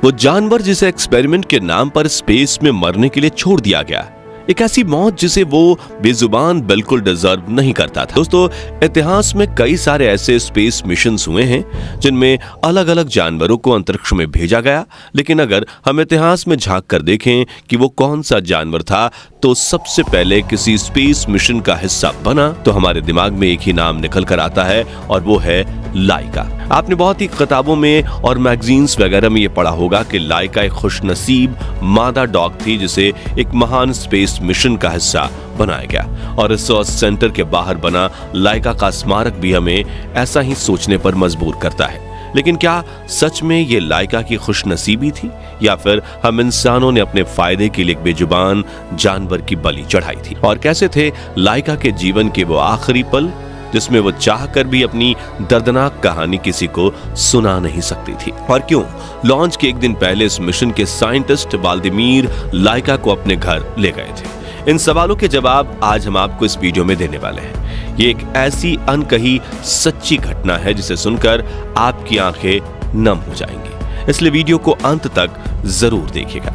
वो जानवर जिसे एक्सपेरिमेंट के नाम पर स्पेस में मरने के लिए छोड़ दिया गया, एक ऐसी मौत जिसे वो बेजुबान बिल्कुल डिजर्व नहीं करता था। दोस्तों, इतिहास में कई सारे ऐसे स्पेस मिशंस हुए हैं जिनमें अलग अलग जानवरों को अंतरिक्ष में भेजा गया, लेकिन अगर हम इतिहास में झांक कर देखें कि वो कौन सा जानवर था, तो सबसे पहले किसी स्पेस मिशन का हिस्सा बना तो हमारे दिमाग में एक ही नाम निकल कर आता है और वो है लाइका। आपने बहुत ही किताबों में और मैगजीन्स वगैरह में ये पढ़ा होगा कि लाइका एक खुशनसीब मादा डॉग थी जिसे एक महान स्पेस मिशन का हिस्सा बनाया गया, और रिसर्च सेंटर के बाहर बना लाइका का स्मारक भी हमें ऐसा ही सोचने पर मजबूर करता है। लेकिन क्या सच में ये लाइका की खुशनसीबी थी, या फिर हम इंसानों ने अपने फायदे के लिए एक बेजुबान जानवर की बलि चढ़ाई थी? और कैसे थे लाइका के जीवन के वो आखिरी पल जिसमें वो चाहकर भी अपनी दर्दनाक कहानी किसी को सुना नहीं सकती थी? और क्यों लॉन्च के एक दिन पहले इस मिशन के साइंटिस्ट व्लादिमीर लाइका को अपने घर ले गए थे? इन सवालों के जवाब आज हम आपको इस वीडियो में देने वाले हैं। ये एक ऐसी अनकही सच्ची घटना है जिसे सुनकर आपकी आंखें नम हो जाएंगी, इसलिए वीडियो को अंत तक जरूर देखिएगा।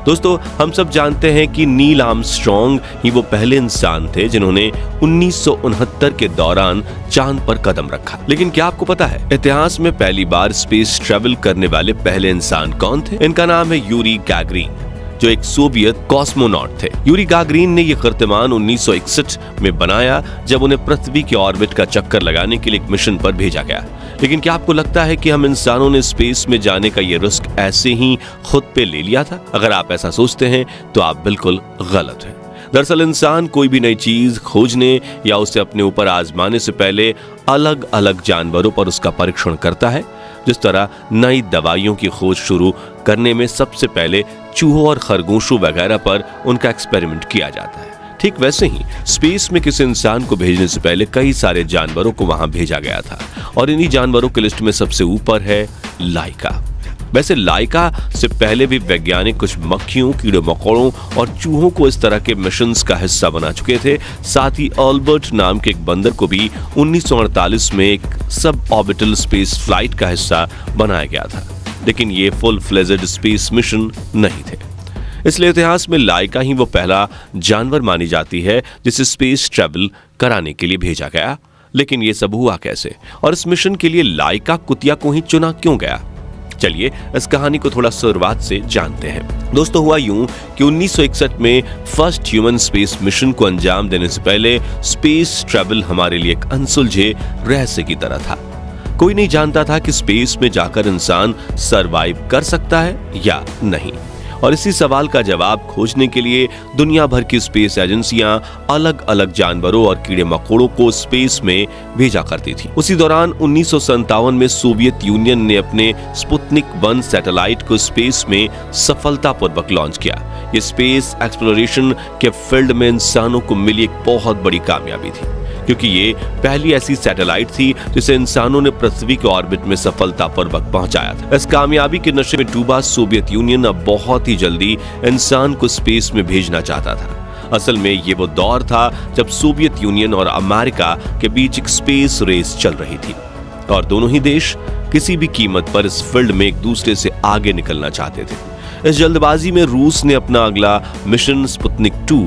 दोस्तों, हम सब जानते हैं कि नील आर्मस्ट्रॉन्ग ही वो पहले इंसान थे जिन्होंने 1969 के दौरान चांद पर कदम रखा। लेकिन क्या आपको पता है इतिहास में पहली बार स्पेस ट्रैवल करने वाले पहले इंसान कौन थे? इनका नाम है यूरी गैगरिन, जो एक सोवियत कॉस्मोनॉट थे। यूरी गैगरिन ने यह कीर्तिमान 1961 में बनाया जब उन्हें पृथ्वी के ऑर्बिट का चक्कर लगाने के लिए एक मिशन पर भेजा गया। लेकिन क्या आपको लगता है कि हम इंसानों ने स्पेस में जाने का ये रिस्क ऐसे ही खुद पे ले लिया था? अगर आप ऐसा सोचते हैं तो आप बिल्कुल गलत हैं। दरअसल इंसान कोई भी नई चीज खोजने या उसे अपने ऊपर आजमाने से पहले अलग अलग जानवरों पर उसका परीक्षण करता है। जिस तरह नई दवाइयों की खोज शुरू करने में सबसे पहले चूहों और खरगोशों वगैरह पर उनका एक्सपेरिमेंट किया जाता है, ठीक वैसे ही स्पेस में किसी इंसान को भेजने से पहले कई सारे जानवरों को वहां भेजा गया था, और इन्हीं जानवरों की लिस्ट में सबसे ऊपर है लाइका। वैसे लाइका से पहले भी वैज्ञानिक कुछ मक्खियों, कीड़े मकोड़ों और चूहों को इस तरह के मिशंस का हिस्सा बना चुके थे। साथ ही अल्बर्ट नाम के एक बंदर को भी 1948 में एक सब ऑर्बिटल स्पेस फ्लाइट का हिस्सा बनाया गया था, लेकिन ये फुल फ्लेजेड स्पेस मिशन नहीं थे। इसलिए इतिहास में लाइका ही वो पहला जानवर मानी जाती है जिसे स्पेस ट्रैवल कराने के लिए भेजा गया। लेकिन ये सब हुआ कैसे, और इस मिशन के लिए लाइका कुतिया को ही चुना क्यों गया? चलिए इस कहानी को थोड़ा शुरुआत से जानते हैं। दोस्तों, हुआ यूं कि 1961 में फर्स्ट ह्यूमन स्पेस मिशन को अंजाम देने से पहले स्पेस ट्रैवल हमारे लिए एक अनसुलझे रहस्य की तरह था। कोई नहीं जानता था कि स्पेस में जाकर इंसान सरवाइव कर सकता है या नहीं, और इसी सवाल का जवाब खोजने के लिए दुनिया भर की स्पेस एजेंसियां अलग अलग जानवरों और कीड़े मकोड़ों को स्पेस में भेजा करती थी। उसी दौरान 1957 में सोवियत यूनियन ने अपने स्पुतनिक 1 सैटेलाइट को स्पेस में सफलतापूर्वक लॉन्च किया। ये स्पेस एक्सप्लोरेशन के फील्ड में इंसानों को मिली एक बहुत बड़ी कामयाबी थी, क्योंकि ये पहली ऐसी सैटेलाइट थी जिसे इंसानों ने पृथ्वी के ऑर्बिट में सफलतापूर्वक पहुंचाया था। इस कामयाबी के नशे में डूबा सोवियत यूनियन अब बहुत ही जल्दी इंसान को स्पेस में भेजना चाहता था। असल में ये वो दौर था जब सोवियत यूनियन और अमेरिका के बीच एक स्पेस रेस चल रही थी, और दोनों ही देश किसी भी कीमत पर इस फील्ड में एक दूसरे से आगे निकलना चाहते थे। इस जल्दबाजी में रूस ने अपना अगला मिशन स्पुतनिक 2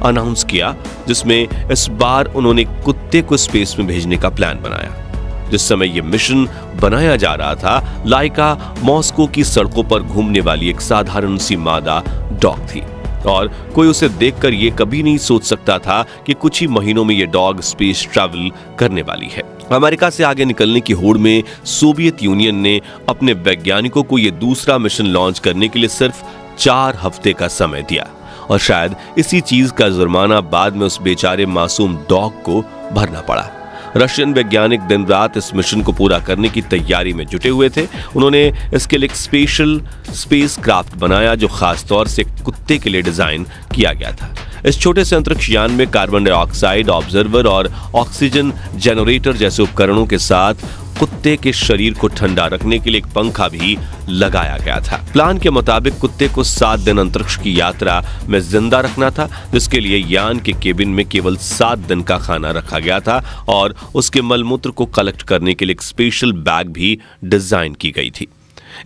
अनाउंस किया, जिसमें इस बार उन्होंने कुत्ते को स्पेस में भेजने का प्लान बनाया। जिस समय यह मिशन बनाया जा रहा था, लाइका मॉस्को की सड़कों पर घूमने वाली एक साधारण सी मादा डॉग थी, और कोई उसे देखकर यह कभी नहीं सोच सकता था कि कुछ ही महीनों में यह डॉग स्पेस ट्रैवल करने वाली है। अमेरिका से आगे निकलने की होड़ में सोवियत यूनियन ने अपने वैज्ञानिकों को यह दूसरा मिशन लॉन्च करने के लिए सिर्फ 4 हफ्ते का समय दिया, और शायद इसी चीज का जुर्माना बाद में उस बेचारे मासूम डॉग को भरना पड़ा। रशियन वैज्ञानिक दिन रात इस मिशन को पूरा करने की तैयारी में जुटे हुए थे। उन्होंने इसके लिए एक स्पेशल स्पेस क्राफ्ट बनाया जो खास तौर से कुत्ते के लिए डिजाइन किया गया था। इस छोटे से अंतरिक्ष यान में कार्बन डाइऑक्साइड ऑब्जर्वर और ऑक्सीजन जनरेटर जैसे उपकरणों के साथ कुत्ते के शरीर को ठंडा रखने के लिए एक पंखा भी लगाया गया था। प्लान के मुताबिक कुत्ते को 7 दिन अंतरिक्ष की यात्रा में जिंदा रखना था, जिसके लिए यान के केबिन में केवल 7 दिन का खाना रखा गया था, और उसके मलमूत्र को कलेक्ट करने के लिए एक स्पेशल बैग भी डिजाइन की गई थी।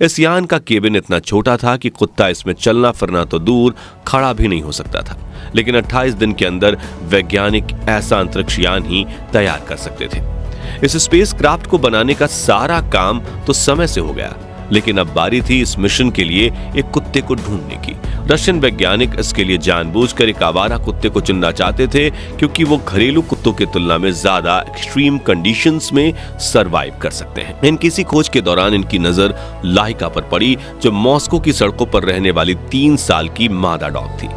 इस यान का केबिन इतना छोटा था कि कुत्ता इसमें चलना फिरना तो दूर, खड़ा भी नहीं हो सकता था। लेकिन 28 दिन के अंदर वैज्ञानिक ऐसा अंतरिक्ष यान ही तैयार कर सकते थे। इस स्पेस क्राफ्ट को बनाने का सारा काम तो समय से हो गया, लेकिन अब बारी थी इस मिशन के लिए एक कुत्ते को ढूंढने की। रशियन वैज्ञानिक इसके लिए जानबूझकर एक आवारा कुत्ते को चुनना चाहते थे, क्योंकि वो घरेलू कुत्तों की तुलना में ज्यादा एक्सट्रीम कंडीशंस में सरवाइव कर सकते हैं। इनकी इसी खोज के दौरान इनकी नजर लाइका पर पड़ी, जो मॉस्को की सड़कों पर रहने वाली 3 साल की मादा डॉग थी।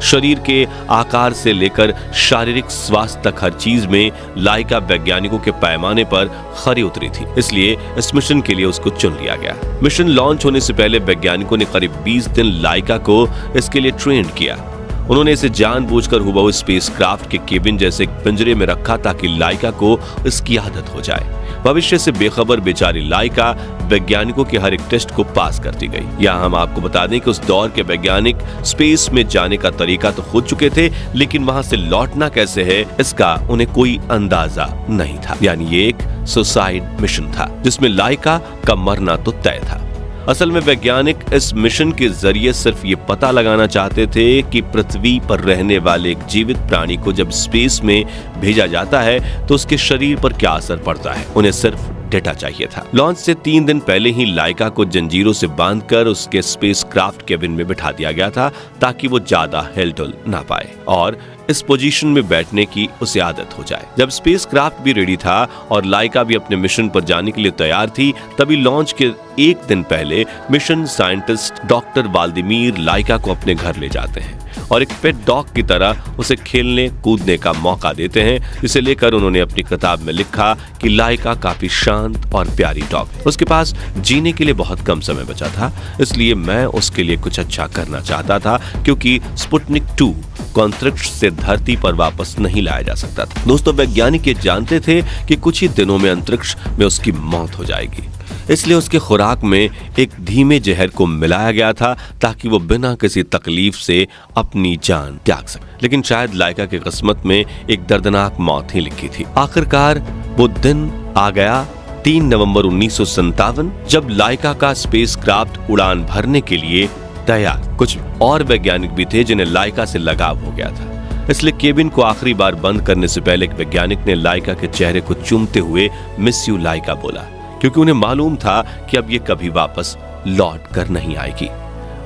शरीर के आकार से लेकर शारीरिक स्वास्थ्य तक हर चीज में लाइका वैज्ञानिकों के पैमाने पर खरी उतरी थी, इसलिए इस मिशन के लिए उसको चुन लिया गया। मिशन लॉन्च होने से पहले वैज्ञानिकों ने करीब 20 दिन लाइका को इसके लिए ट्रेन किया। उन्होंने इसे जानबूझकर हुबहू स्पेसक्राफ्ट के केबिन जैसे पिंजरे में रखा ताकि लाइका को इसकी आदत हो जाए। भविष्य से बेखबर बेचारी लाइका वैज्ञानिकों के हर एक टेस्ट को पास करती गई। यहाँ हम आपको बता दें कि उस दौर के वैज्ञानिक स्पेस में जाने का तरीका तो खोज चुके थे, लेकिन वहां से लौटना कैसे है इसका उन्हें कोई अंदाजा नहीं था। यानी ये एक सुसाइड मिशन था, जिसमें लाइका का मरना तो तय था। असल में वैज्ञानिक इस मिशन के जरिए सिर्फ ये पता लगाना चाहते थे कि पृथ्वी पर रहने वाले एक जीवित प्राणी को जब स्पेस में भेजा जाता है तो उसके शरीर पर क्या असर पड़ता है। उन्हें सिर्फ डेटा चाहिए था। लॉन्च से 3 दिन पहले ही लाइका को जंजीरों से बांधकर उसके स्पेसक्राफ्ट केबिन में बिठा दिया गया था, ताकि वो ज्यादा हिलडुल ना पाए और इस पोजीशन में बैठने की उसे आदत हो जाए। जब स्पेसक्राफ्ट भी रेडी था और लाइका भी अपने मिशन पर जाने के लिए तैयार थी, तभी लॉन्च के 1 दिन पहले मिशन साइंटिस्ट डॉक्टर वाल्दिमीर लाइका को अपने घर ले जाते हैं और एक पेट डॉग की तरह उसे खेलने कूदने का मौका देते हैं, जिसे लेकर उन्होंने अपनी किताब में लिखा कि लाइका काफी शांत और प्यारी डॉग है। उसके पास जीने के लिए बहुत कम समय बचा था, इसलिए मैं उसके लिए कुछ अच्छा करना चाहता था, क्योंकि स्पुतनिक 2 को अंतरिक्ष से धरती पर वापस नहीं लाया जा सकता था। दोस्तों, वैज्ञानिक ये जानते थे कि कुछ ही दिनों में अंतरिक्ष में उसकी मौत हो जाएगी, इसलिए उसके खुराक में एक धीमे जहर को मिलाया गया था ताकि वो बिना किसी तकलीफ से अपनी जान त्याग सके। लेकिन शायद लाइका की किस्मत में एक दर्दनाक मौत ही लिखी थी। आखिरकार वो दिन आ गया, 3 नवंबर 1957, जब लाइका का स्पेसक्राफ्ट उड़ान भरने के लिए तैयार। कुछ और वैज्ञानिक भी थे जिन्हें लाइका से लगाव हो गया था, इसलिए केबिन को आखिरी बार बंद करने से पहले एक वैज्ञानिक ने लाइका के चेहरे को चूमते हुए मिस यू लाइका बोला, क्योंकि उन्हें मालूम था कि अब ये कभी वापस लौट कर नहीं आएगी।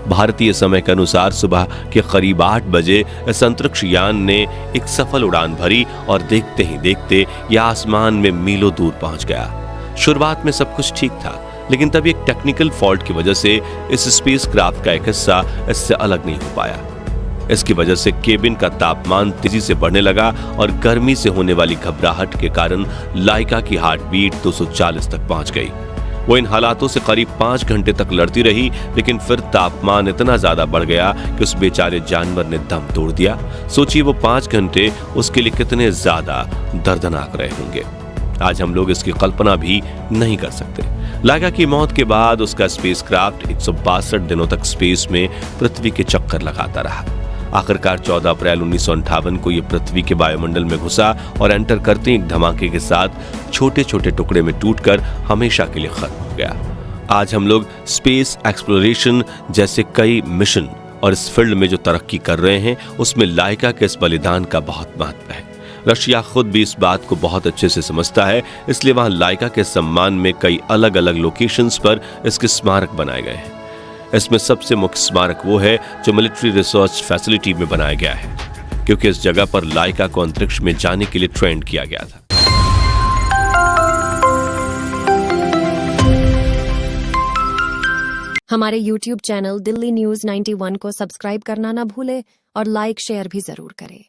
भारतीय समय के अनुसार सुबह के करीब 8 बजे इस अंतरिक्ष यान ने एक सफल उड़ान भरी और देखते ही देखते यह आसमान में मीलों दूर पहुंच गया। शुरुआत में सब कुछ ठीक था, लेकिन तब एक टेक्निकल फॉल्ट की वजह से इस स्पेसक्राफ्ट का एक हिस्सा इससे अलग नहीं हो पाया। इसकी वजह से केबिन का तापमान तेजी से बढ़ने लगा और गर्मी से होने वाली घबराहट के कारण लाइका की हार्ट बीट 240 तक पहुंच गई। वो इन हालातों से करीब 5 घंटे तक लड़ती रही, लेकिन फिर तापमान इतना ज्यादा बढ़ गया कि उस बेचारे जानवर ने दम तोड़ दिया। सोचिए वो 5 घंटे उसके लिए कितने ज्यादा दर्दनाक रहे होंगे। आज हम लोग इसकी कल्पना भी नहीं कर सकते। लाइका की मौत के बाद उसका स्पेसक्राफ्ट 162 दिनों तक स्पेस में पृथ्वी के चक्कर लगाता रहा। आखिरकार 14 अप्रैल 1958 को यह पृथ्वी के वायुमंडल में घुसा और एंटर करते ही एक धमाके के साथ छोटे छोटे टुकड़े में टूटकर हमेशा के लिए खत्म हो गया। आज हम लोग स्पेस एक्सप्लोरेशन जैसे कई मिशन और इस फील्ड में जो तरक्की कर रहे हैं, उसमें लाइका के इस बलिदान का बहुत महत्व है। रशिया खुद भी इस बात को बहुत अच्छे से समझता है, इसलिए वहां लाइका के सम्मान में कई अलग अलग लोकेशंस पर इसके स्मारक बनाए गए हैं। इसमें सबसे मुख्य स्मारक वो है जो मिलिट्री रिसर्च फैसिलिटी में बनाया गया है, क्योंकि इस जगह पर लाइका को अंतरिक्ष में जाने के लिए ट्रेंड किया गया था। हमारे YouTube चैनल दिल्ली न्यूज 91 को सब्सक्राइब करना ना भूले और लाइक शेयर भी जरूर करें।